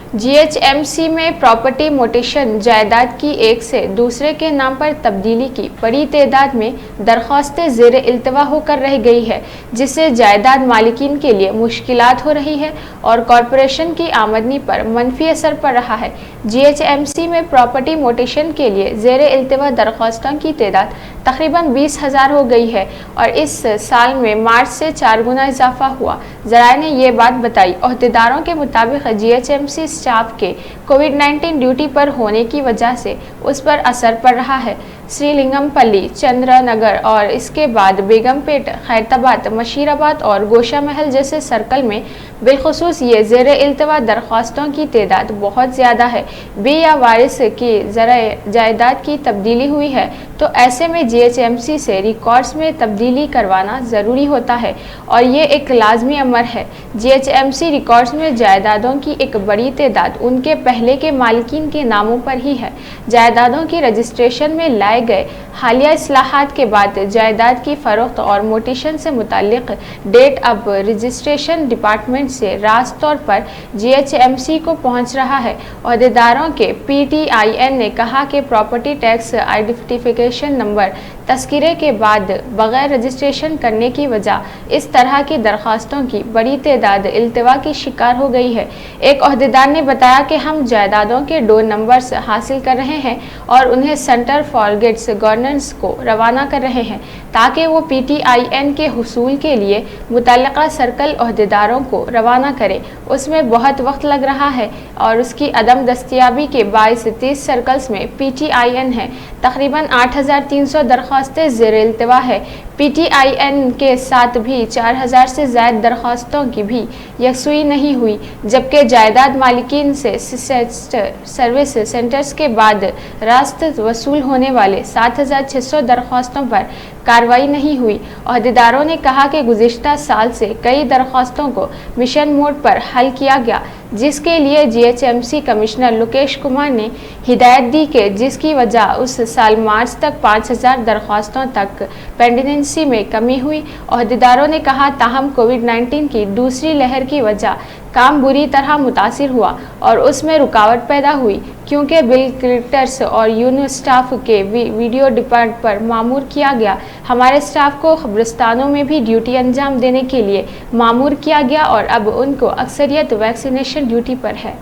GHMC में property mutation जायदाद की एक से दूसरे के नाम पर तब्दीली की बड़ी तादाद में दरख्वास्तें ज़ेर इल्तवा होकर रह गई है, जिससे जायदाद मालिकीन के लिए मुश्किलात हो रही है और कॉरपोरेशन की आमदनी पर मनफी असर पड़ रहा है। GHMC में प्रॉपर्टी मोटेशन के लिए ज़ेर इल्तवा दरख्वास्तों की तादाद तकरीबन 20,000 हो गई है और इस साल में मार्च से 4 गुना इजाफा हुआ। ज़राए ने ये बात बताई। ओहदेदारों के मुताबिक GHMC स्टाफ के कोविड-19 ड्यूटी पर होने की वजह से उस पर असर पड़ रहा है। श्रीलिंगमपल्ली, चंद्रनगर और इसके बाद बेगमपेट, खैरताबाद, मशीराबाद और गोशा महल जैसे सर्कल में बिलखुसूस ये ज़ेर इल्तवा दरख्वास्तों की तादाद बहुत ज़्यादा है। बे या वारिस की जायदाद की तब्दीली हुई है तो ऐसे में GHMC से रिकॉर्ड्स में तब्दीली करवाना ज़रूरी होता है और ये एक लाजमी अमर है। GHMC रिकॉर्ड्स में जायदादों की एक बड़ी तादाद उनके पहले के मालिकीन के नामों पर ही है। जायदादों की रजिस्ट्रेशन में लाए गए हालिया इस्लाहात के बाद जायदाद की फ़रोख्त और मोटेशन से मुताल्लिक़ डेट अब रजिस्ट्रेशन डिपार्टमेंट से रास्त तौर पर GHMC को पहुंच रहा है। ओहदेदारों के PTIN ने कहा कि प्रॉपर्टी टैक्स आइडेंटिफिकेशन नंबर तस्कीरे के बाद बगैर रजिस्ट्रेशन करने की वजह इस तरह की दरख्वास्तों की बड़ी तादाद इल्तवा की शिकार हो गई है। एक ओहदेदार ने बताया कि हम जायदादों के डोर नंबर्स हासिल कर रहे हैं और उन्हें सेंटर फॉर गेट्स गवर्नेंस को रवाना कर रहे हैं ताकि वो PTIN के हुसूल के लिए मुतल्लिका सर्कल ओहदेदारों को रवाना करें। उसमें बहुत वक्त लग रहा है और उसकी अदम दस्तियाबी के बायस 30 सर्कल्स में PTIN है। तकरीबन 8,300 दरख्वास्तें ज़ेर इल्तवा है। PTIN के साथ भी 4,000 से ज़ायद दरख्वास्तों की भी यकसुई नहीं हुई, जबकि जायदाद मालिकीन से सर्विस सेंटर्स के बाद रास्त वसूल होने वाले 7,600 दरख्वास्तों पर कार्रवाई नहीं हुई। ओहदेदारों ने कहा कि गुज़िश्ता साल से कई दरख्वास्तों को मिशन मोड पर हल किया गया, जिसके लिए GHMC कमिश्नर लोकेश कुमार ने हिदायत दी कि जिसकी वजह उस साल मार्च तक 5,000 दरख्वास्तों तक पेंडेंसी में कमी हुई। ओहदेदारों ने कहा ताहम कोविड-19 की दूसरी लहर की वजह काम बुरी तरह मुतासिर हुआ और उसमें रुकावट पैदा हुई क्योंकि बिल कलेक्टर्स और यूनिट स्टाफ के वीडियो डिपार्ट पर मामूर किया गया। हमारे स्टाफ को खबरस्तानों में भी ड्यूटी अंजाम देने के लिए मामूर किया गया और अब उनको अक्सरियत वैक्सीनेशन ड्यूटी पर है।